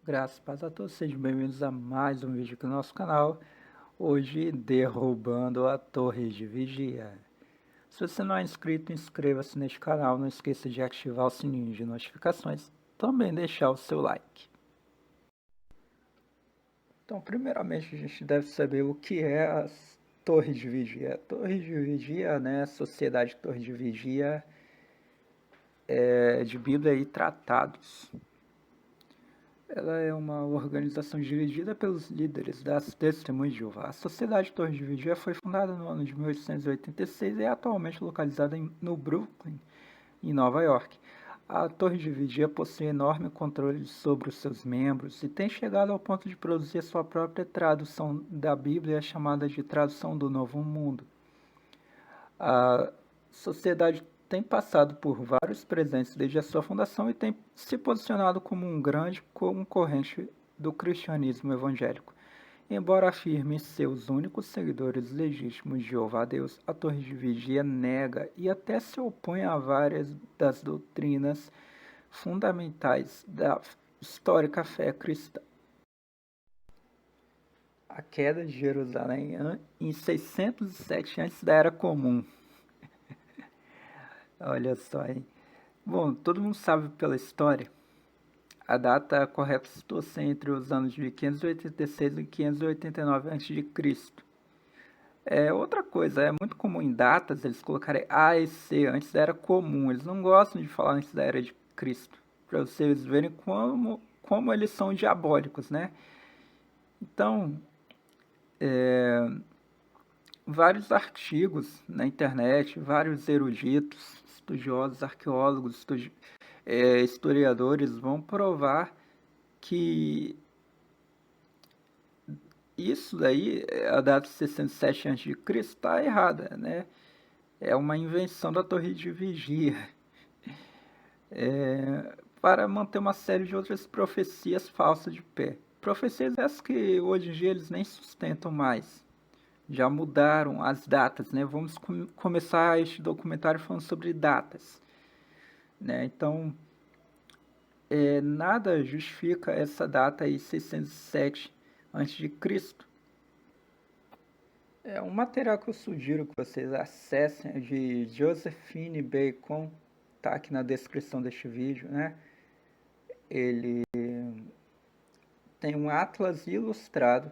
Graças a paz a todos, sejam bem-vindos a mais um vídeo aqui no nosso canal. Hoje, derrubando a torre de vigia. Se você não é inscrito, inscreva-se neste canal. Não esqueça de ativar o sininho de notificações. Também deixar o seu like. Então, primeiramente, a gente deve saber o que é a torre de vigia. A torre de vigia, né, a sociedade torre de vigia é de Bíblia e tratados. Ela é uma organização dirigida pelos líderes das Testemunhas de Jeová. A Sociedade Torre de Vigia foi fundada no ano de 1886 e é atualmente localizada no Brooklyn, em Nova York. A Torre de Vigia possui enorme controle sobre os seus membros e tem chegado ao ponto de produzir sua própria tradução da Bíblia, chamada de Tradução do Novo Mundo. A sociedade tem passado por vários presidentes desde a sua fundação e tem se posicionado como um grande concorrente do cristianismo evangélico. Embora afirme ser os únicos seguidores legítimos de Jeová Deus, a Torre de Vigia nega e até se opõe a várias das doutrinas fundamentais da histórica fé cristã. A queda de Jerusalém em 607 antes da Era Comum. Olha só, hein? Bom, todo mundo sabe pela história, a data correta situa-se entre os anos de 586 e 589 a.C. Outra coisa, é muito comum em datas eles colocarem A e C antes da Era Comum. Eles não gostam de falar antes da Era de Cristo, para vocês verem como eles são diabólicos, né? Então, vários artigos na internet, vários eruditos, estudiosos, arqueólogos, historiadores vão provar que isso daí, a data de 67 a.C., está errada, né? É uma invenção da Torre de Vigia para manter uma série de outras profecias falsas de pé. Profecias essas que hoje em dia eles nem sustentam mais. Já mudaram as datas, né? Vamos começar este documentário falando sobre datas, né? Então, nada justifica essa data aí, 607 a.C. Um material que eu sugiro que vocês acessem é de Josephine Bacon, tá aqui na descrição deste vídeo, né? Ele tem um atlas ilustrado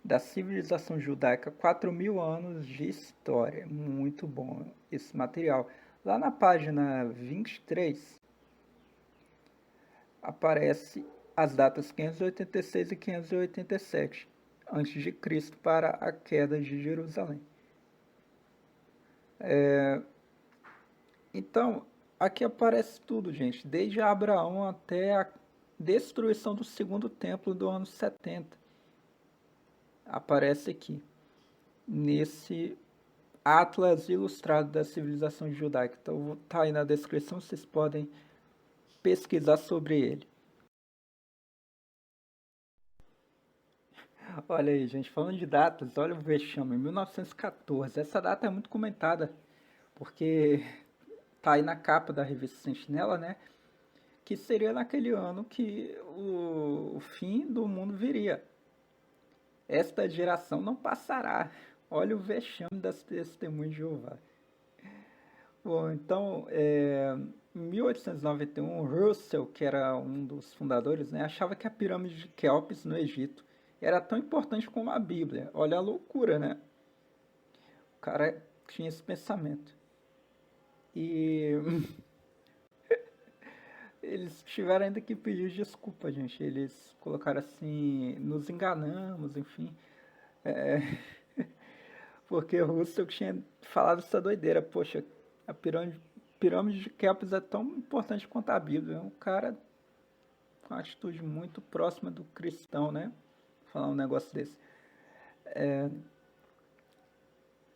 da civilização judaica, 4.000 anos de história. Muito bom esse material. Lá na página 23 aparece as datas 586 e 587 a.C. para a queda de Jerusalém. Então, aqui aparece tudo, gente, desde Abraão até a destruição do segundo templo do ano 70. Aparece aqui, nesse Atlas Ilustrado da Civilização Judaica. Então, tá aí na descrição, vocês podem pesquisar sobre ele. Olha aí, gente, falando de datas, olha o vexame, 1914. Essa data é muito comentada, porque tá aí na capa da revista Sentinela, né? Que seria naquele ano que o fim do mundo viria. Esta geração não passará. Olha o vexame das testemunhas de Jeová. Bom, então, em 1891, Russell, que era um dos fundadores, né, achava que a pirâmide de Kéops, no Egito, era tão importante como a Bíblia. Olha a loucura, né? O cara tinha esse pensamento. E eles tiveram ainda que pedir desculpa, gente. Eles colocaram assim, nos enganamos, enfim. É, porque o Russell tinha falado essa doideira. Poxa, a pirâmide de Kéops é tão importante quanto a Bíblia. É um cara com uma atitude muito próxima do cristão, né? Falar um negócio desse.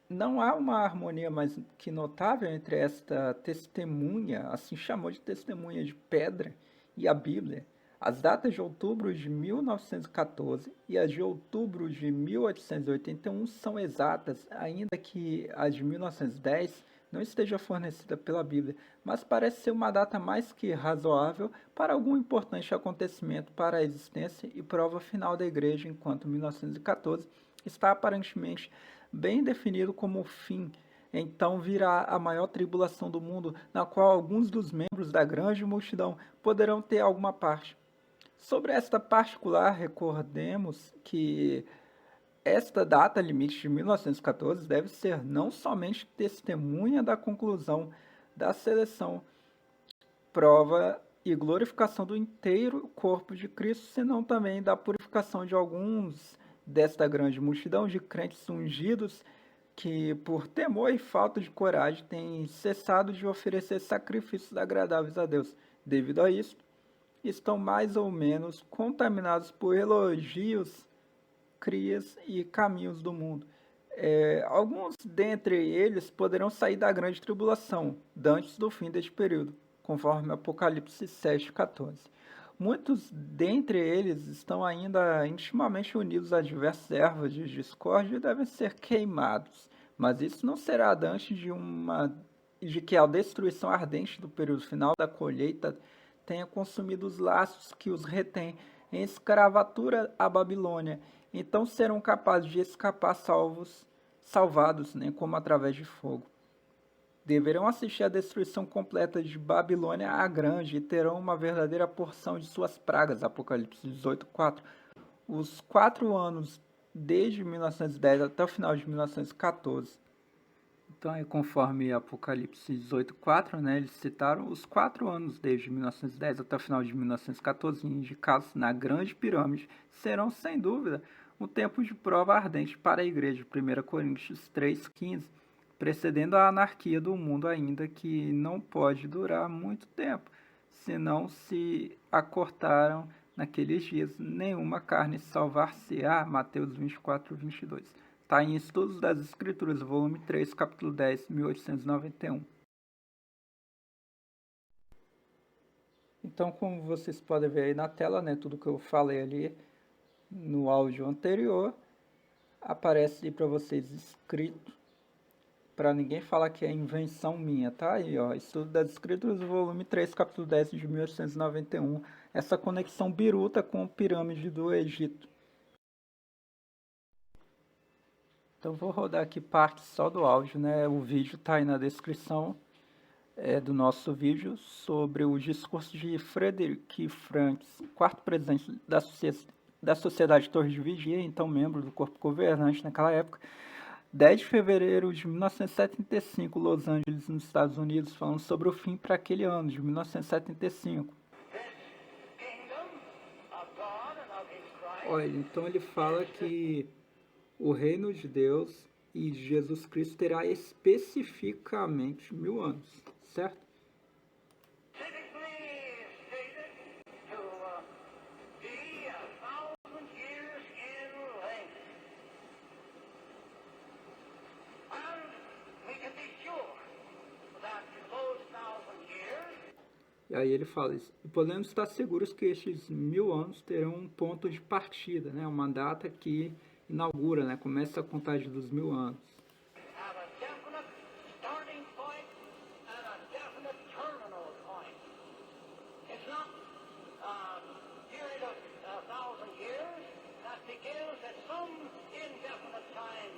Não há uma harmonia mais que notável entre esta testemunha, assim chamou de testemunha de pedra, e a Bíblia. As datas de outubro de 1914 e as de outubro de 1881 são exatas, ainda que as de 1910 não esteja fornecida pela Bíblia, mas parece ser uma data mais que razoável para algum importante acontecimento para a existência e prova final da Igreja, enquanto 1914 está aparentemente bem definido como o fim. Então virá a maior tribulação do mundo, na qual alguns dos membros da grande multidão poderão ter alguma parte. Sobre esta particular, recordemos que esta data limite de 1914 deve ser não somente testemunha da conclusão da seleção, prova e glorificação do inteiro corpo de Cristo, senão também da purificação de alguns desta grande multidão de crentes ungidos que, por temor e falta de coragem, têm cessado de oferecer sacrifícios agradáveis a Deus. Devido a isso, estão mais ou menos contaminados por elogios, crias e caminhos do mundo. Alguns dentre eles poderão sair da grande tribulação, antes do fim deste período, conforme Apocalipse 7,14. Muitos dentre eles estão ainda intimamente unidos a diversas ervas de discórdia e devem ser queimados, mas isso não será antes de que a destruição ardente do período final da colheita tenha consumido os laços que os retêm em escravatura à Babilônia. Então serão capazes de escapar salvados, né, como através de fogo. Deverão assistir à destruição completa de Babilônia a Grande e terão uma verdadeira porção de suas pragas. Apocalipse 18:4. Os 4 anos desde 1910 até o final de 1914. Então, aí, conforme Apocalipse 18:4, né, eles citaram os 4 anos desde 1910 até o final de 1914, indicados na Grande Pirâmide, serão, sem dúvida, um tempo de prova ardente para a Igreja. 1 Coríntios 3,15, precedendo a anarquia do mundo, ainda que não pode durar muito tempo, senão se acortaram naqueles dias, nenhuma carne salvar-se-á. Mateus 24:22. Está em Estudos das Escrituras, volume 3, capítulo 10, 1891. Então, como vocês podem ver aí na tela, né, tudo que eu falei ali no áudio anterior, aparece aí para vocês escrito, para ninguém falar que é invenção minha, tá? Aí, ó, Estudo das Escrituras, volume 3, capítulo 10 de 1891, essa conexão biruta com a pirâmide do Egito. Então vou rodar aqui parte só do áudio, né? O vídeo está aí na descrição do nosso vídeo sobre o discurso de Frederick Franks, quarto presidente da Sociedade Torres de Vigia, então membro do corpo governante naquela época, 10 de fevereiro de 1975, Los Angeles, nos Estados Unidos, falando sobre o fim para aquele ano, de 1975. Olha, então ele fala que o reino de Deus e de Jesus Cristo terá especificamente 1000 anos, certo? E aí ele fala isso. E podemos estar seguros que estes 1000 anos terão um ponto de partida, né? Uma data que inaugura, né? Começa a contagem dos 1000 anos.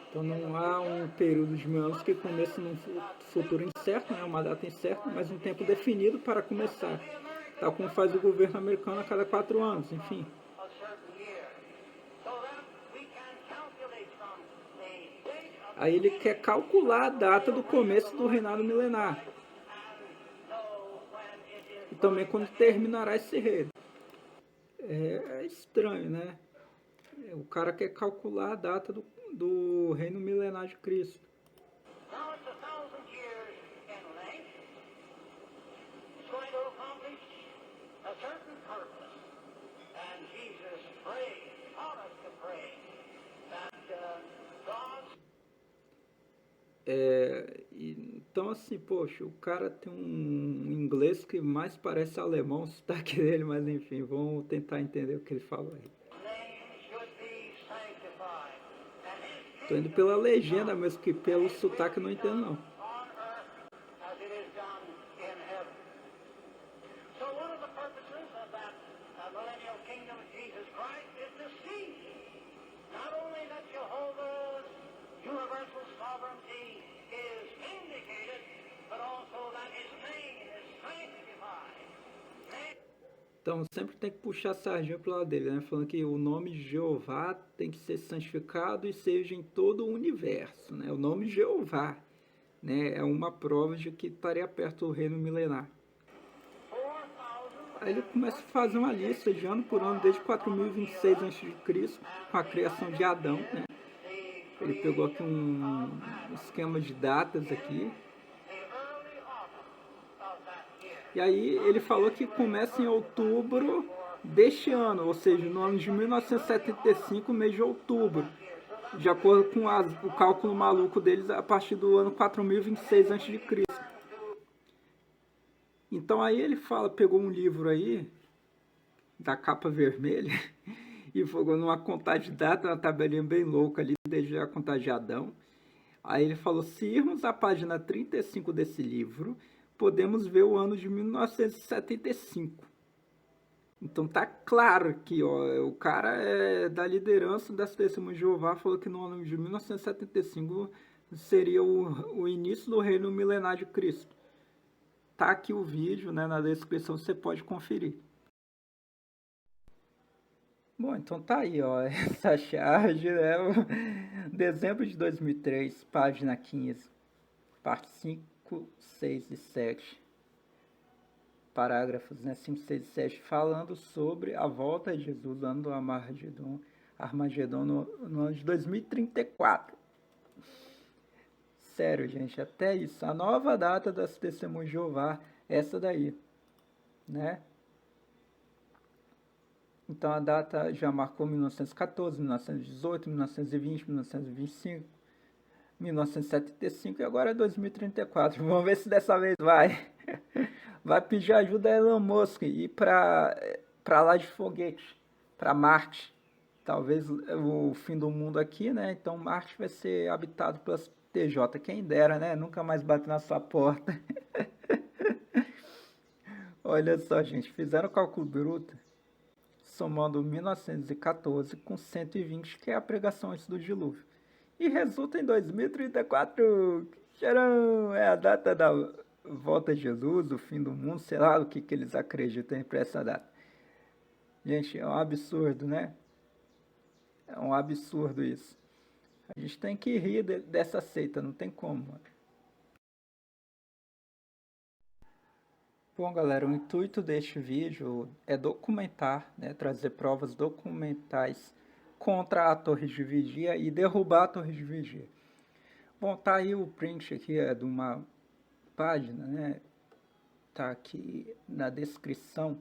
Então não há um período de 1000 anos que começa num futuro incerto, né? Uma data incerta, mas um tempo definido para começar. Tal como faz o governo americano a cada 4 anos, enfim. Aí ele quer calcular a data do começo do reinado milenar. E também quando terminará esse reino. É estranho, né? O cara quer calcular a data do reino milenar de Cristo. Então assim, poxa, o cara tem um inglês que mais parece alemão, o sotaque dele, mas enfim, vamos tentar entender o que ele falou aí. Tô indo pela legenda mesmo, que pelo sotaque eu não entendo não. Então sempre tem que puxar a sardinha pro lado dele, né? Falando que o nome de Jeová tem que ser santificado e seja em todo o universo, né? O nome de Jeová, né? É uma prova de que estaria perto do reino milenar. Aí ele começa a fazer uma lista de ano por ano, desde 4026 a.C., com a criação de Adão, né? Ele pegou aqui um esquema de datas aqui. E aí ele falou que começa em outubro deste ano, ou seja, no ano de 1975, mês de outubro, de acordo com o cálculo maluco deles, a partir do ano 4026 a.C. Então aí ele fala, pegou um livro aí, da capa vermelha, e foi numa contagem de data, uma tabelinha bem louca ali, desde a contagem de Adão. Aí ele falou, se irmos à página 35 desse livro, podemos ver o ano de 1975. Então tá claro que ó, o cara é da liderança das Testemunhas de Jeová, falou que no ano de 1975 seria o início do reino milenar de Cristo. Tá aqui o vídeo, né, na descrição, você pode conferir. Bom, então tá aí, ó, essa charge, né, dezembro de 2003, página 15, parte 5, 6 e 7, parágrafos, né, 5, 6 e 7, falando sobre a volta de Jesus, ano do Armagedon no ano de 2034. Sério, gente, até isso, a nova data das Testemunhas de Jeová, essa daí, né? Então a data já marcou 1914, 1918, 1920, 1925, 1975 e agora é 2034. Vamos ver se dessa vez vai. Vai pedir ajuda a Elon Musk e ir para lá de foguete, para Marte. Talvez o fim do mundo aqui, né? Então Marte vai ser habitado pelas TJ. Quem dera, né? Nunca mais bate na sua porta. Olha só, gente. Fizeram o cálculo bruto, somando 1914 com 120, que é a pregação antes do dilúvio. E resulta em 2034. Tcharam! É a data da volta de Jesus, o fim do mundo, sei lá o que eles acreditam para essa data. Gente, é um absurdo, né? É um absurdo isso. A gente tem que rir dessa seita, não tem como. Bom, galera, o intuito deste vídeo é documentar, né, trazer provas documentais contra a Torre de Vigia e derrubar a Torre de Vigia. Bom, tá aí o print aqui de uma página, né? Tá aqui na descrição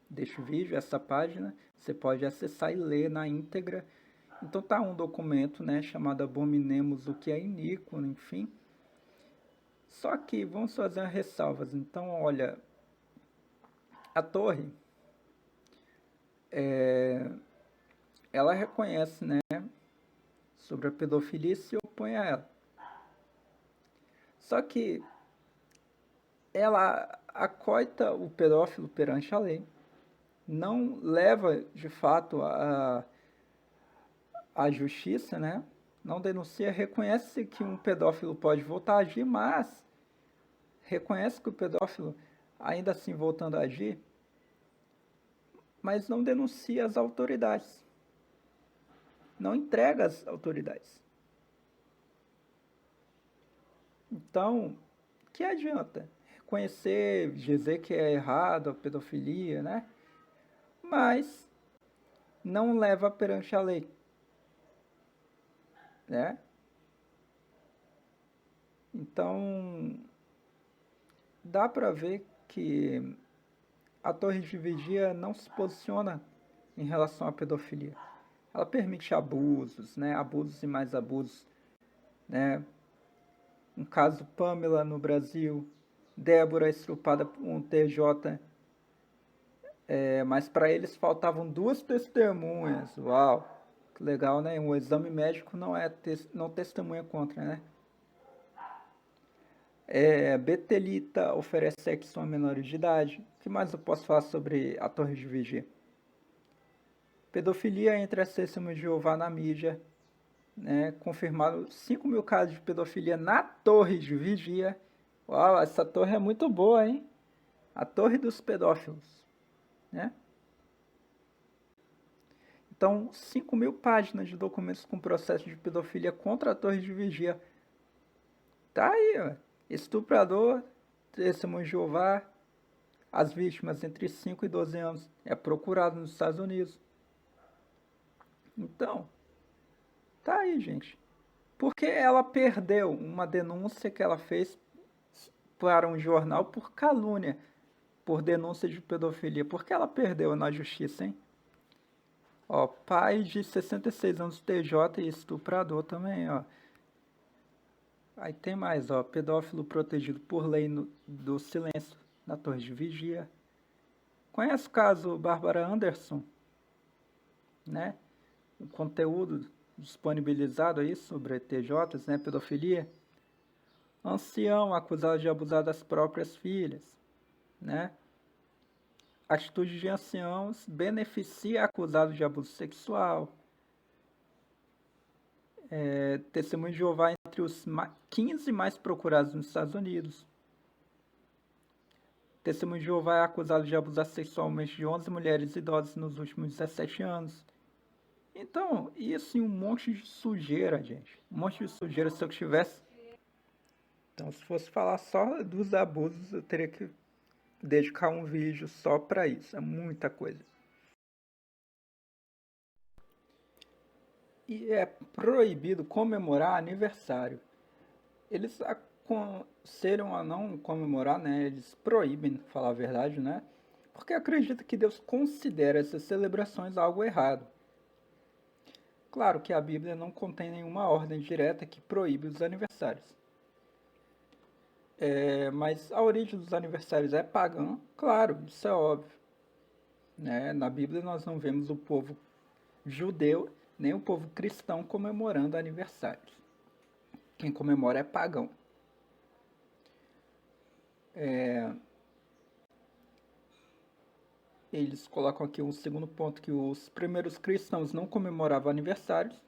deste vídeo, essa página, você pode acessar e ler na íntegra. Então tá um documento, né, chamado Abominemos o que é iníquo, enfim. Só que vamos fazer ressalvas. Então, olha, a torre, ela reconhece, né, sobre a pedofilia e se opõe a ela. Só que ela acoita o pedófilo perante a lei, não leva de fato a justiça, né? Não denuncia, reconhece que um pedófilo pode voltar a agir, mas reconhece que o pedófilo ainda assim voltando a agir, mas não denuncia as autoridades, não entrega às autoridades. Então, que adianta? Reconhecer, dizer que é errado a pedofilia, né? Mas não leva perante a lei, né? Então, dá para ver que a Torre de Vigia não se posiciona em relação à pedofilia. Ela permite abusos, né? Abusos e mais abusos, né? Um caso Pamela no Brasil, Débora estrupada por um TJ, mas para eles faltavam 2 testemunhas. Uau, que legal, né? Um exame médico não testemunha contra, né? Betelita oferece sexo a menores de idade. O que mais eu posso falar sobre a Torre de Vigia? Pedofilia entre as Testemunhas de Jeová na mídia, né? Confirmado 5.000 casos de pedofilia na Torre de Vigia. Uau, essa torre é muito boa, hein? A Torre dos Pedófilos, né? Então, 5.000 páginas de documentos com processo de pedofilia contra a Torre de Vigia. Tá aí, ó. Estuprador, testemunho de Jeová, as vítimas entre 5 e 12 anos. É procurado nos Estados Unidos. Então, tá aí, gente. Porque ela perdeu uma denúncia que ela fez para um jornal por calúnia, por denúncia de pedofilia. Por que ela perdeu na justiça, hein? Ó, pai de 66 anos TJ e estuprador também, ó. Aí tem mais, ó, pedófilo protegido por lei do silêncio na Torre de Vigia. Conhece o caso Bárbara Anderson, né? O conteúdo disponibilizado aí sobre TJs, né, pedofilia. Ancião acusado de abusar das próprias filhas, né? Atitude de anciãos beneficia acusado de abuso sexual. Testemunho de Jeová entre os 15 mais procurados nos Estados Unidos. Testemunho de Jeová é acusado de abusar sexualmente de 11 mulheres idosas nos últimos 17 anos. Então, isso e um monte de sujeira, gente. Um monte de sujeira. Se eu tivesse... Então, se fosse falar só dos abusos, eu teria que dedicar um vídeo só para isso. É muita coisa. E é proibido comemorar aniversário. Eles aconselham a não comemorar, né? Eles proíbem, falar a verdade, né? Porque acredita que Deus considera essas celebrações algo errado. Claro que a Bíblia não contém nenhuma ordem direta que proíbe os aniversários. Mas a origem dos aniversários é pagã? Claro, isso é óbvio. Né? Na Bíblia nós não vemos o povo judeu nem o povo cristão comemorando aniversários. Quem comemora é pagão. Eles colocam aqui um segundo ponto, que os primeiros cristãos não comemoravam aniversários.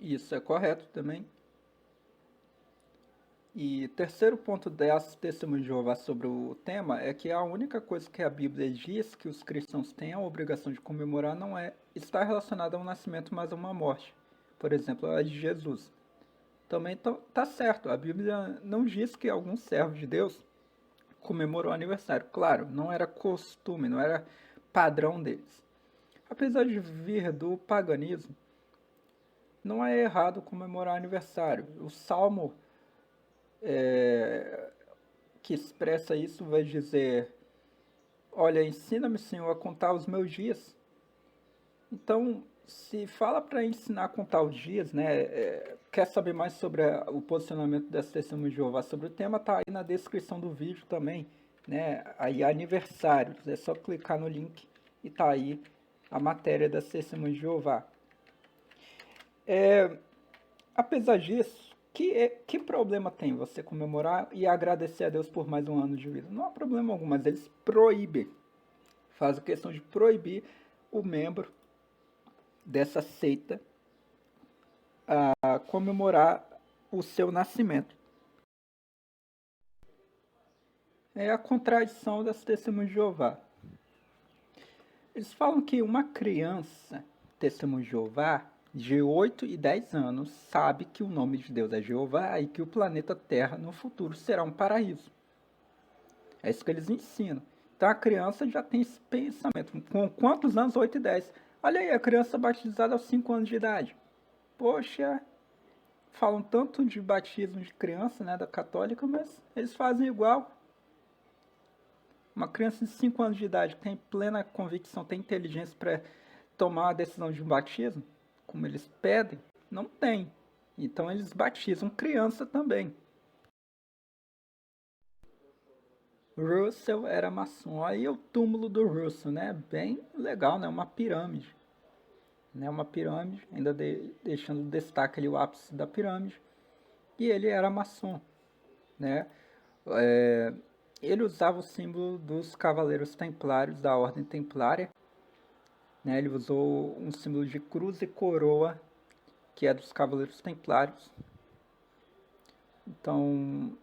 Isso é correto também. E terceiro ponto das testemunhas de Jeová sobre o tema é que a única coisa que a Bíblia diz que os cristãos têm a obrigação de comemorar não está relacionada a um nascimento, mas a uma morte. Por exemplo, a de Jesus. Também tá certo, a Bíblia não diz que algum servo de Deus comemorou o aniversário. Claro, não era costume, não era padrão deles. Apesar de vir do paganismo, não é errado comemorar aniversário. O Salmo que expressa isso vai dizer: olha, ensina-me, Senhor, a contar os meus dias. Então, se fala para ensinar a contar os dias, né? Quer saber mais sobre o posicionamento das testemunhas de Jeová sobre o tema? Tá aí na descrição do vídeo também, né? Aí aniversários, é só clicar no link e tá aí a matéria das testemunhas de Jeová. Apesar disso, que problema tem você comemorar e agradecer a Deus por mais um ano de vida? Não há problema algum, mas eles proíbem, fazem questão de proibir o membro dessa seita a comemorar o seu nascimento. É a contradição das testemunhas de Jeová. Eles falam que uma criança, testemunha de Jeová, de 8 e 10 anos, sabe que o nome de Deus é Jeová e que o planeta Terra no futuro será um paraíso. É isso que eles ensinam. Então a criança já tem esse pensamento. Com quantos anos? 8 e 10. Olha aí, a criança batizada aos 5 anos de idade. Poxa, falam tanto de batismo de criança, né, da católica, mas eles fazem igual. Uma criança de 5 anos de idade que tem plena convicção, tem inteligência para tomar a decisão de um batismo, como eles pedem, não tem. Então eles batizam criança também. Russell era maçom. Aí o túmulo do Russell, né? Bem legal, né? Uma pirâmide. Né? Uma pirâmide, ainda deixando destaque ali o ápice da pirâmide. E ele era maçom, né? Ele usava o símbolo dos Cavaleiros Templários, da Ordem Templária. Né? Ele usou um símbolo de cruz e coroa, que é dos Cavaleiros Templários. Então,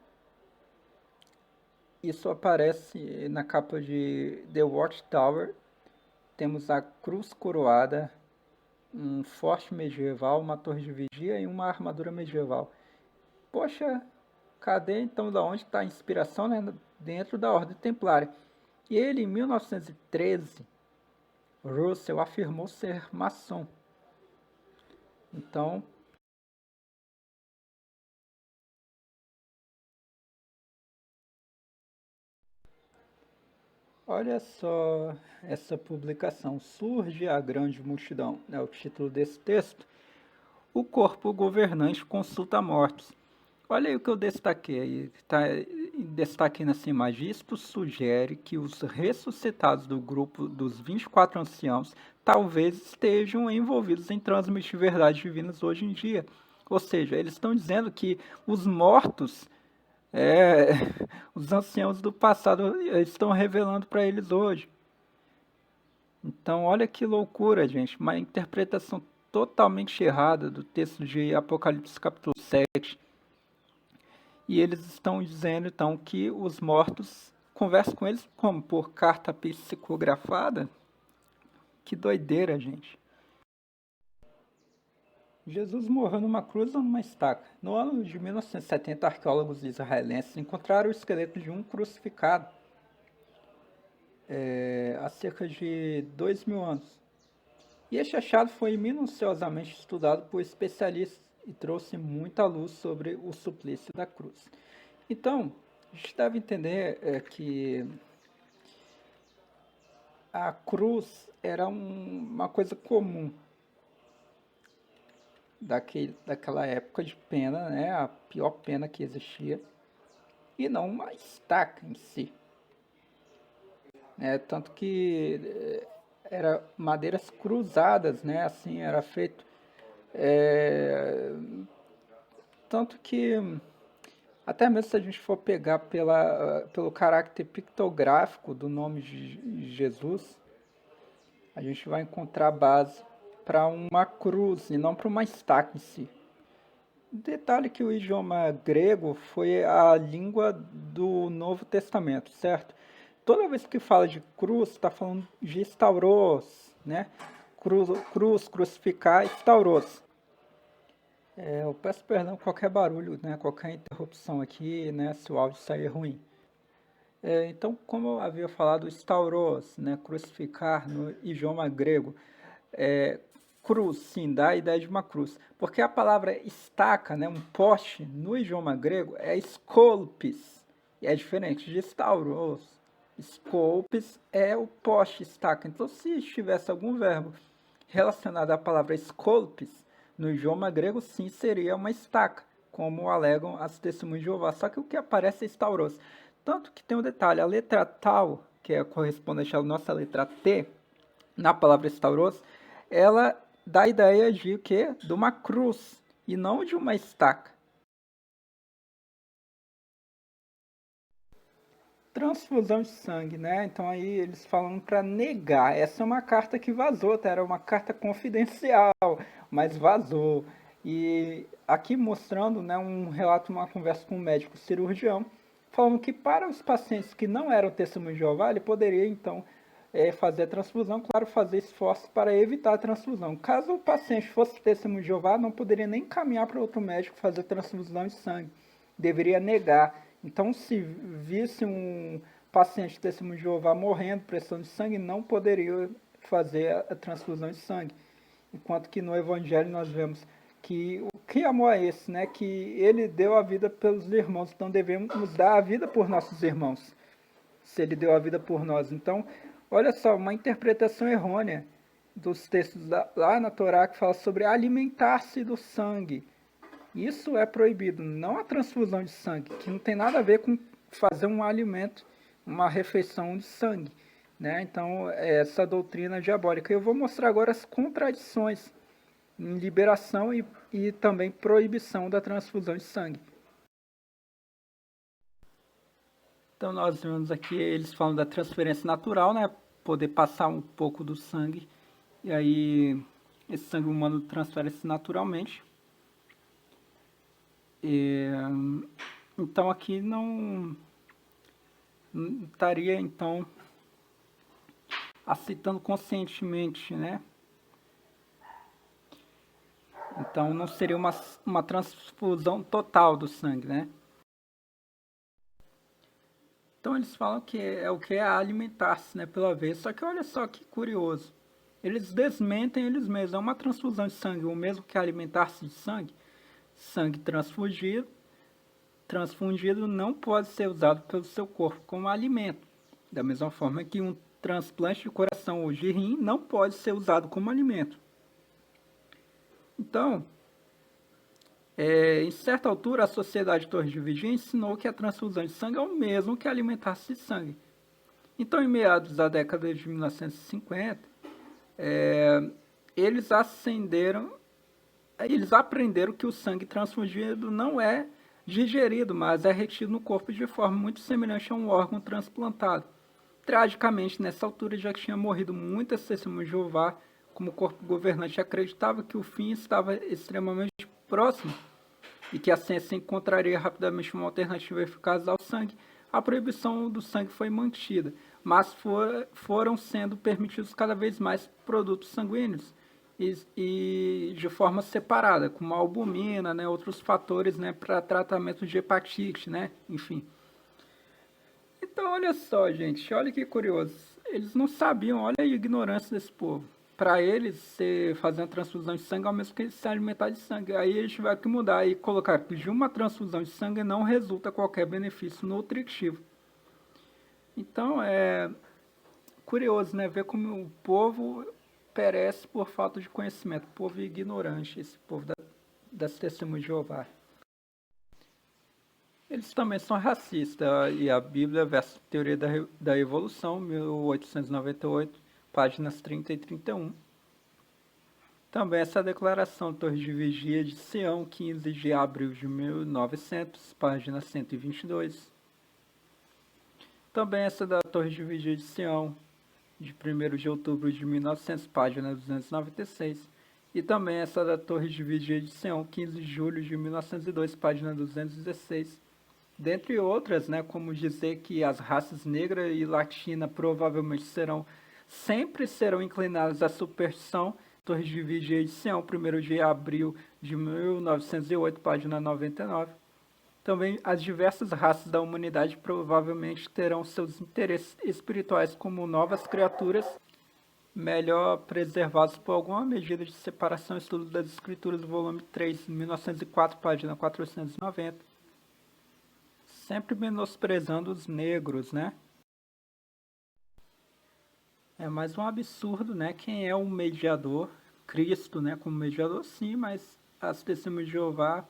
isso aparece na capa de The Watchtower, temos a cruz coroada, um forte medieval, uma torre de vigia e uma armadura medieval. Poxa, cadê então da onde está a inspiração, né? Dentro da Ordem Templária. E ele, em 1913, Russell afirmou ser maçom. Então, olha só essa publicação. Surge a grande multidão, é o título desse texto. O corpo governante consulta mortos. Olha aí o que eu destaquei aí, destaquei nessa imagem. Isto sugere que os ressuscitados do grupo dos 24 anciãos talvez estejam envolvidos em transmitir verdades divinas hoje em dia. Ou seja, eles estão dizendo que os mortos, é, os anciãos do passado, estão revelando para eles hoje. Então, olha que loucura, gente. Uma interpretação totalmente errada do texto de Apocalipse capítulo 7. E eles estão dizendo, então, que os mortos conversam com eles como? Por carta psicografada? Que doideira, gente. Jesus morreu numa cruz ou numa estaca? No ano de 1970, arqueólogos israelenses encontraram o esqueleto de um crucificado há cerca de 2.000 anos. E este achado foi minuciosamente estudado por especialistas e trouxe muita luz sobre o suplício da cruz. Então, a gente deve entender que a cruz era uma coisa comum daquela época de pena, né? A pior pena que existia, e não uma estaca em si. Tanto que era madeiras cruzadas, né? Assim era feito. Tanto que até mesmo se a gente for pegar pelo caráter pictográfico do nome de Jesus, a gente vai encontrar base para uma cruz e não para uma estaca em si. Detalhe que o idioma grego foi a língua do Novo Testamento, certo? Toda vez que fala de cruz, está falando de stauros, né? Cruz, crucificar, stauros. Eu peço perdão por qualquer barulho, né? Qualquer interrupção aqui, né? Se o áudio sair ruim. Então, como eu havia falado, stauros, né? Crucificar no idioma grego. É, cruz, sim, dá a ideia de uma cruz. Porque a palavra estaca, né? Um poste, no idioma grego, é skolpis. E é diferente de stauros. Skolpis é o poste, estaca. Então, se tivesse algum verbo relacionado à palavra skolpis, no idioma grego, sim, seria uma estaca, como alegam as testemunhas de Jeová. Só que o que aparece é stauros. Tanto que tem um detalhe, a letra tal, que é correspondente à nossa letra T, na palavra stauros, ela dá a ideia de o quê? De uma cruz, e não de uma estaca. Transfusão de sangue, né? Então aí eles falam para negar. Essa é uma carta que vazou, tá? Era uma carta confidencial, mas vazou. E aqui mostrando, né, um relato, uma conversa com um médico cirurgião, falando que para os pacientes que não eram testemunhos de Jeová, ele poderia então fazer a transfusão, claro, fazer esforços para evitar a transfusão. Caso o paciente fosse testemunho de Jeová, não poderia nem caminhar para outro médico fazer transfusão de sangue. Deveria negar. Então, se visse um paciente testemunho de Jeová morrendo, pressão de sangue, não poderia fazer a transfusão de sangue. Enquanto que no Evangelho nós vemos que o que amor é esse, né? Que ele deu a vida pelos irmãos, então devemos dar a vida por nossos irmãos, se ele deu a vida por nós. Então, olha só, uma interpretação errônea dos textos lá na Torá que fala sobre alimentar-se do sangue. Isso é proibido, não a transfusão de sangue, que não tem nada a ver com fazer um alimento, uma refeição de sangue, né? Então, essa doutrina diabólica. Eu vou mostrar agora as contradições em liberação e também proibição da transfusão de sangue. Então, nós vemos aqui, eles falam da transferência natural, né? Poder passar um pouco do sangue, e aí esse sangue humano transfere-se naturalmente. Então aqui não estaria então aceitando conscientemente, né? Então não seria uma transfusão total do sangue, né? Então eles falam que é o que é alimentar-se, né, pela vez. Só que olha só que curioso. Eles desmentem eles mesmos. É uma transfusão de sangue, o mesmo que alimentar-se de sangue. Sangue transfundido não pode ser usado pelo seu corpo como alimento. Da mesma forma que um transplante de coração ou de rim não pode ser usado como alimento. Então, em certa altura, a Sociedade Torres de Vigia ensinou que a transfusão de sangue é o mesmo que alimentar-se de sangue. Então, em meados da década de 1950, eles aprenderam que o sangue transfundido não é digerido, mas é retido no corpo de forma muito semelhante a um órgão transplantado. Tragicamente, nessa altura já tinha morrido muitas testemunhas de Jeová, como o corpo governante acreditava que o fim estava extremamente próximo e que a ciência encontraria rapidamente uma alternativa eficaz ao sangue. A proibição do sangue foi mantida, mas foram sendo permitidos cada vez mais produtos sanguíneos e de forma separada, como a albumina, né, outros fatores, né, para tratamento de hepatite, né, enfim. Então, olha só, gente, olha que curioso. Eles não sabiam, olha a ignorância desse povo. Para eles, fazer uma transfusão de sangue é o mesmo que se alimentar de sangue. Aí eles tiveram que mudar e colocar que de uma transfusão de sangue não resulta qualquer benefício nutritivo. Então, é curioso, né? Ver como o povo perece por falta de conhecimento. O povo ignorante, esse povo das testemunhas de Jeová. Eles também são racistas, e a Bíblia versus Teoria da Evolução, 1898, páginas 30 e 31. Também essa declaração Torre de Vigia de Sião, 15 de abril de 1900, página 122. Também essa da Torre de Vigia de Sião, de 1º de outubro de 1900, página 296. E também essa da Torre de Vigia de Sião, 15 de julho de 1902, página 216. Dentre outras, né, como dizer que as raças negra e latina provavelmente sempre serão inclinadas à superstição. Torres de Vigia de Sião, 1º de abril de 1908, página 99. Também as diversas raças da humanidade provavelmente terão seus interesses espirituais como novas criaturas, melhor preservados por alguma medida de separação. Estudo das Escrituras, volume 3, 1904, página 490. Sempre menosprezando os negros, né? É mais um absurdo, né? Quem é o mediador? Cristo, né? Como mediador, sim, mas as testemunhas de Jeová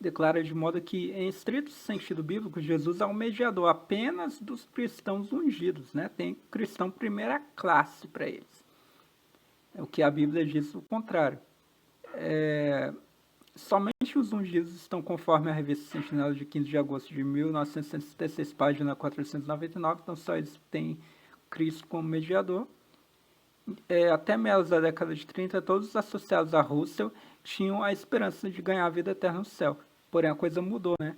declaram de modo que, em estrito sentido bíblico, Jesus é o mediador apenas dos cristãos ungidos, né? Tem cristão primeira classe para eles. É o que a Bíblia diz o contrário. Somente os ungidos estão conforme a revista Sentinela de 15 de agosto de 1966, página 499, então só eles têm Cristo como mediador. Até meados da década de 30, todos os associados a Russell tinham a esperança de ganhar a vida eterna no céu. Porém, a coisa mudou, né?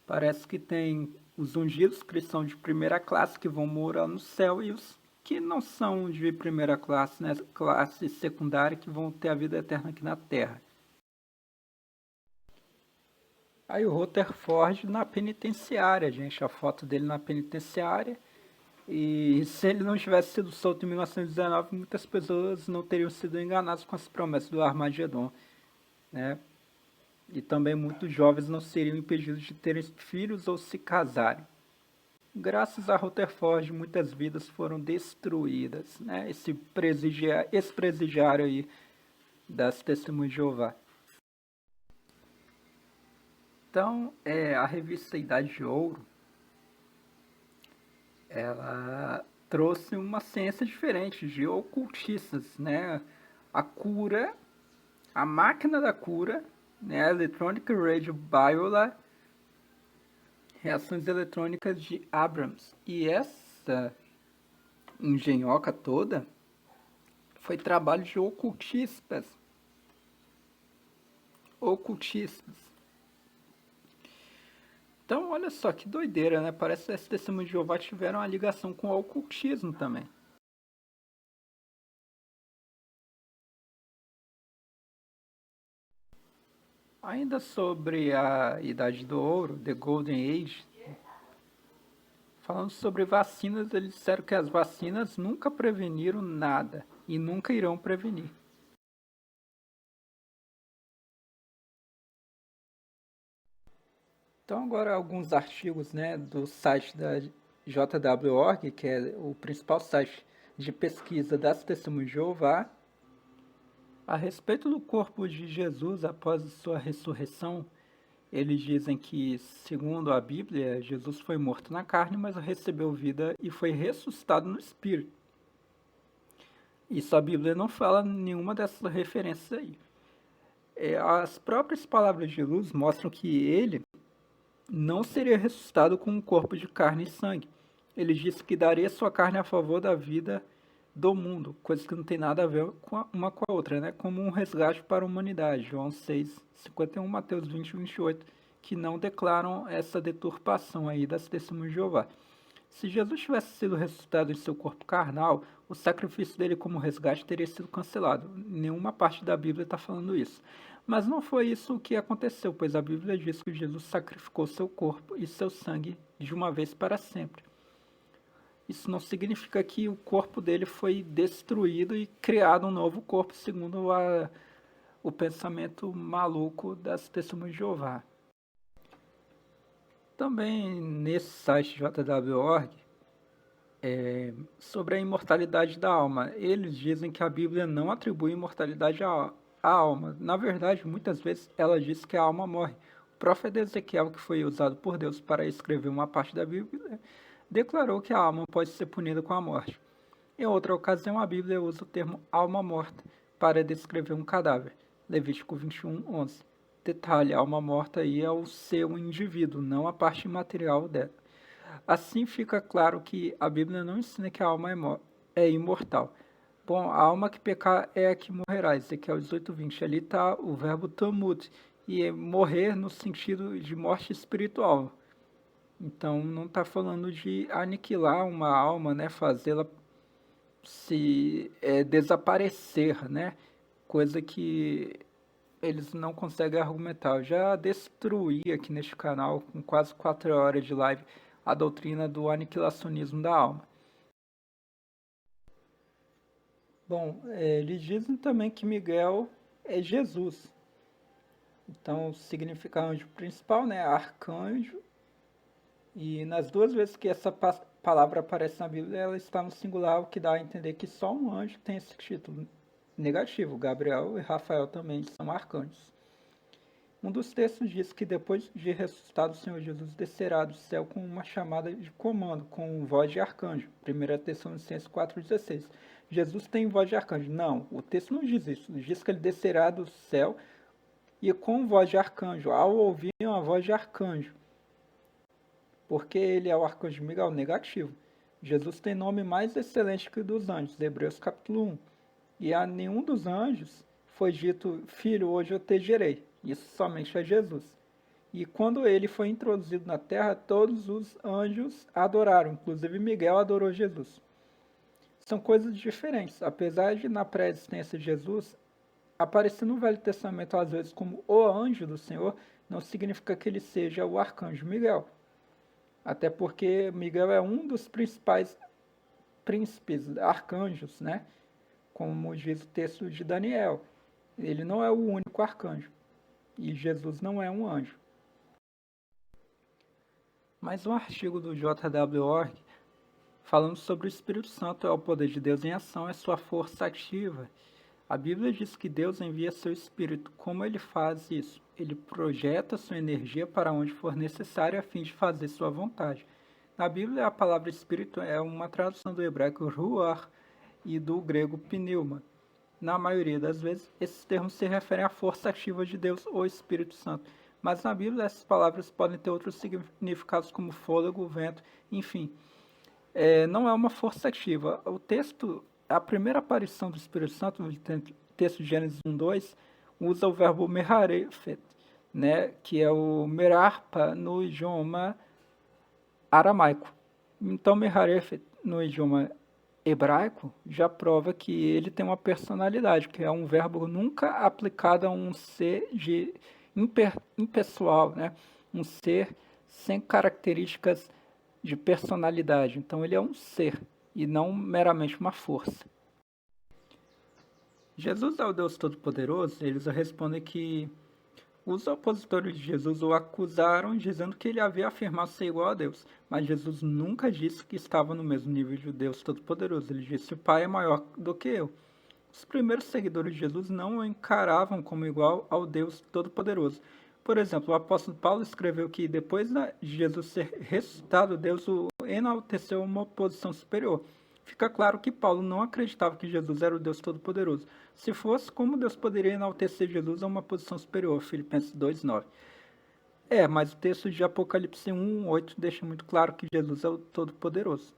Parece que tem os ungidos cristãos de primeira classe que vão morar no céu e os que não são de primeira classe, né? Classe secundária, que vão ter a vida eterna aqui na Terra. Aí o Rutherford na penitenciária, gente, a foto dele na penitenciária. E se ele não tivesse sido solto em 1919, muitas pessoas não teriam sido enganadas com as promessas do Armagedon, né? E também muitos jovens não seriam impedidos de terem filhos ou se casarem. Graças a Rutherford, muitas vidas foram destruídas, né? Esse presidiário aí das Testemunhas de Jeová. Então, a revista Idade de Ouro, ela trouxe uma ciência diferente de ocultistas, né? A cura, a máquina da cura, né? A Electronic Radio Biola, reações eletrônicas de Abrams. E essa engenhoca toda foi trabalho de ocultistas. Então, olha só que doideira, né? Parece que as testemunhas de Jeová tiveram uma ligação com o ocultismo também. Ainda sobre a Idade do Ouro, The Golden Age, falando sobre vacinas, eles disseram que as vacinas nunca preveniram nada e nunca irão prevenir. Então agora alguns artigos, né, do site da JW.org, que é o principal site de pesquisa das Testemunhas de Jeová, a respeito do corpo de Jesus após sua ressurreição. Eles dizem que, segundo a Bíblia, Jesus foi morto na carne, mas recebeu vida e foi ressuscitado no Espírito. Isso a Bíblia não fala nenhuma dessas referências aí. As próprias palavras de Jesus mostram que ele não seria ressuscitado com um corpo de carne e sangue. Ele disse que daria sua carne a favor da vida do mundo, coisa que não tem nada a ver uma com a outra, né? Como um resgate para a humanidade. João 6, 51, Mateus 20, 28, que não declaram essa deturpação aí das testemunhas de Jeová. Se Jesus tivesse sido ressuscitado em seu corpo carnal, o sacrifício dele como resgate teria sido cancelado. Nenhuma parte da Bíblia está falando isso. Mas não foi isso o que aconteceu, pois a Bíblia diz que Jesus sacrificou seu corpo e seu sangue de uma vez para sempre. Isso não significa que o corpo dele foi destruído e criado um novo corpo, segundo o pensamento maluco das testemunhas de Jeová. Também nesse site JW.org, sobre a imortalidade da alma, eles dizem que a Bíblia não atribui imortalidade à alma. Na verdade, muitas vezes ela diz que a alma morre. O profeta Ezequiel, que foi usado por Deus para escrever uma parte da Bíblia, declarou que a alma pode ser punida com a morte. Em outra ocasião, a Bíblia usa o termo alma morta para descrever um cadáver. Levítico 21, 11. Detalhe, a alma morta aí é o ser um indivíduo, não a parte material dela. Assim fica claro que a Bíblia não ensina que a alma é imortal. Bom, a alma que pecar é a que morrerá. Ezequiel 18:20. Ali está o verbo tamut, e é morrer no sentido de morte espiritual. Então não está falando de aniquilar uma alma, né, fazê-la se desaparecer, né, coisa que eles não conseguem argumentar. Eu já destruí aqui neste canal, com quase 4 horas de live, a doutrina do aniquilacionismo da alma. Bom, eles dizem também que Miguel é Jesus. Então significa anjo principal, né, arcanjo. E nas duas vezes que essa palavra aparece na Bíblia, ela está no singular, o que dá a entender que só um anjo tem esse título. Negativo, Gabriel e Rafael também são arcanjos. Um dos textos diz que depois de ressuscitado, o Senhor Jesus descerá do céu com uma chamada de comando, com voz de arcanjo. 1 Tessalonicenses 4,16. Jesus tem voz de arcanjo. Não, o texto não diz isso. Diz que ele descerá do céu e com voz de arcanjo, ao ouvir uma voz de arcanjo. Porque ele é o arcanjo Miguel, negativo. Jesus tem nome mais excelente que o dos anjos, Hebreus capítulo 1. E a nenhum dos anjos foi dito, filho, hoje eu te gerei. Isso somente a Jesus. E quando ele foi introduzido na terra, todos os anjos adoraram, inclusive Miguel adorou Jesus. São coisas diferentes. Apesar de na pré-existência de Jesus aparecer no Velho Testamento às vezes como o anjo do Senhor, não significa que ele seja o arcanjo Miguel. Até porque Miguel é um dos principais príncipes, arcanjos, né? Como diz o texto de Daniel. Ele não é o único arcanjo. E Jesus não é um anjo. Mais um artigo do JW.org falando sobre o Espírito Santo é o poder de Deus em ação, é sua força ativa. A Bíblia diz que Deus envia seu Espírito. Como ele faz isso? Ele projeta sua energia para onde for necessário a fim de fazer sua vontade. Na Bíblia, a palavra Espírito é uma tradução do hebraico ruach e do grego pneuma. Na maioria das vezes, esses termos se referem à força ativa de Deus ou Espírito Santo. Mas na Bíblia, essas palavras podem ter outros significados como fôlego, vento, enfim. Não é uma força ativa. O texto, a primeira aparição do Espírito Santo, no texto de Gênesis 1:2, usa o verbo meharefet, né, que é o Merarpa no idioma aramaico. Então, Meharef no idioma hebraico já prova que ele tem uma personalidade, que é um verbo nunca aplicado a um ser impessoal, né? Um ser sem características de personalidade. Então ele é um ser e não meramente uma força. Jesus é o Deus Todo-Poderoso? Eles respondem que os opositores de Jesus o acusaram dizendo que ele havia afirmado ser igual a Deus, mas Jesus nunca disse que estava no mesmo nível de Deus Todo-Poderoso. Ele disse: "O Pai é maior do que eu". Os primeiros seguidores de Jesus não o encaravam como igual ao Deus Todo-Poderoso. Por exemplo, o apóstolo Paulo escreveu que depois de Jesus ser ressuscitado, Deus o enalteceu a uma posição superior. Fica claro que Paulo não acreditava que Jesus era o Deus Todo-Poderoso. Se fosse, como Deus poderia enaltecer Jesus a uma posição superior? Filipenses 2:9. Mas o texto de Apocalipse 1:8 deixa muito claro que Jesus é o Todo-Poderoso,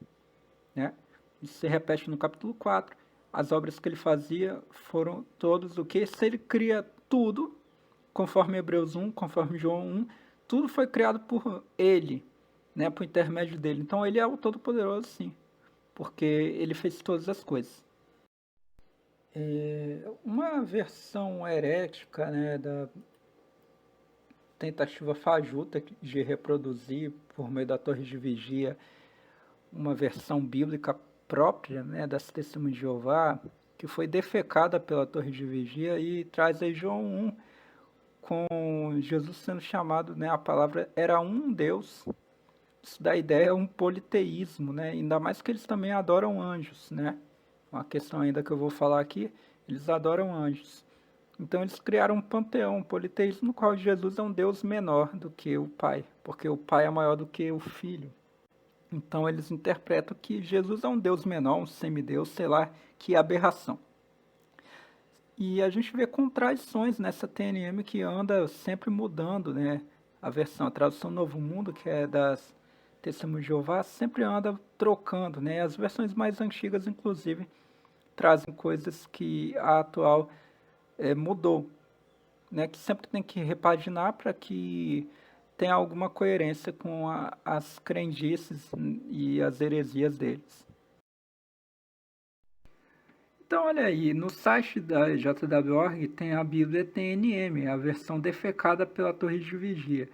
né? Isso se repete no capítulo 4. As obras que ele fazia foram todos o que? Se ele cria tudo, conforme Hebreus 1, conforme João 1, tudo foi criado por ele, né, por intermédio dele. Então ele é o Todo-Poderoso, sim, porque ele fez todas as coisas. Uma versão herética, né, da tentativa fajuta de reproduzir por meio da Torre de Vigia uma versão bíblica própria, né, das Testemunhas de Jeová, que foi defecada pela Torre de Vigia e traz aí João 1 com Jesus sendo chamado, né, a palavra era um Deus. Isso dá ideia um politeísmo, né? Ainda mais que eles também adoram anjos, né? Uma questão ainda que eu vou falar aqui, eles adoram anjos. Então eles criaram um panteão, um politeísmo, no qual Jesus é um Deus menor do que o Pai, porque o Pai é maior do que o Filho. Então eles interpretam que Jesus é um Deus menor, um semideus, sei lá, que aberração. E a gente vê contradições nessa TNM que anda sempre mudando, né? A versão, a tradução Novo Mundo, que é das Testemunhas de Jeová, sempre anda trocando, né? As versões mais antigas, inclusive, trazem coisas que a atual mudou, né? Que sempre tem que repaginar para que tenha alguma coerência com as crendices e as heresias deles. Então, olha aí, no site da JW.org tem a Bíblia TNM, a versão defecada pela Torre de Vigia.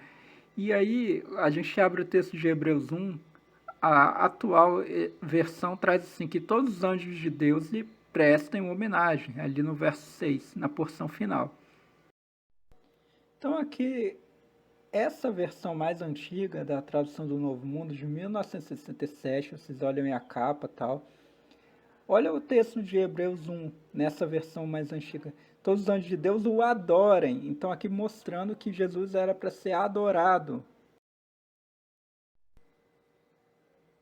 E aí, a gente abre o texto de Hebreus 1, a atual versão traz assim, que todos os anjos de Deus lhe prestem homenagem, ali no verso 6, na porção final. Então, aqui, essa versão mais antiga da tradução do Novo Mundo, de 1967, vocês olham aí a capa e tal. Olha o texto de Hebreus 1, nessa versão mais antiga. Todos os anjos de Deus o adorem. Então, aqui mostrando que Jesus era para ser adorado.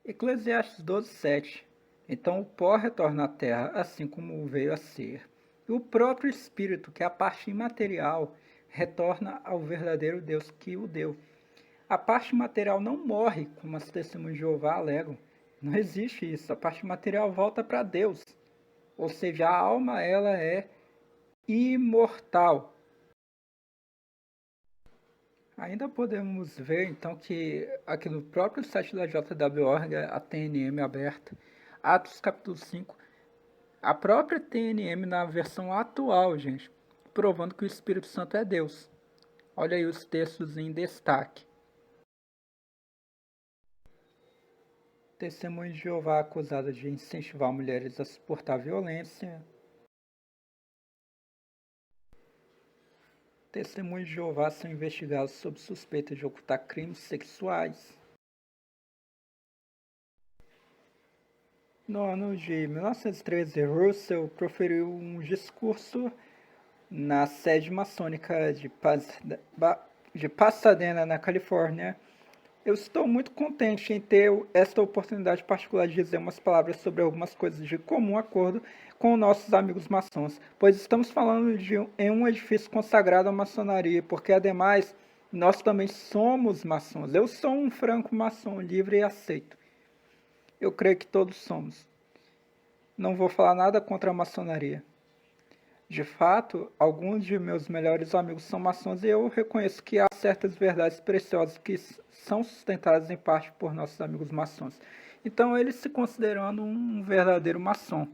Eclesiastes 12:7. Então o pó retorna à terra, assim como veio a ser. E o próprio Espírito, que é a parte imaterial, retorna ao verdadeiro Deus que o deu. A parte material não morre, como as testemunhas de Jeová alegam. Não existe isso. A parte material volta para Deus. Ou seja, a alma ela é imortal. Ainda podemos ver então que aqui no próprio site da JW.org, a TNM aberta, Atos capítulo 5, a própria TNM na versão atual, gente, provando que o Espírito Santo é Deus. Olha aí os textos em destaque. Testemunha de Jeová acusada de incentivar mulheres a suportar violência. Testemunhos de Jeová são investigados sob suspeita de ocultar crimes sexuais. No ano de 1913, Russell proferiu um discurso na sede maçônica de Pasadena, na Califórnia. Eu estou muito contente em ter esta oportunidade particular de dizer umas palavras sobre algumas coisas de comum acordo com nossos amigos maçons, pois estamos falando em um edifício consagrado à maçonaria, porque ademais nós também somos maçons. Eu sou um franco maçom, livre e aceito. Eu creio que todos somos. Não vou falar nada contra a maçonaria. De fato, alguns de meus melhores amigos são maçons e eu reconheço que há certas verdades preciosas que são sustentadas em parte por nossos amigos maçons. Então, ele se considerando um verdadeiro maçom.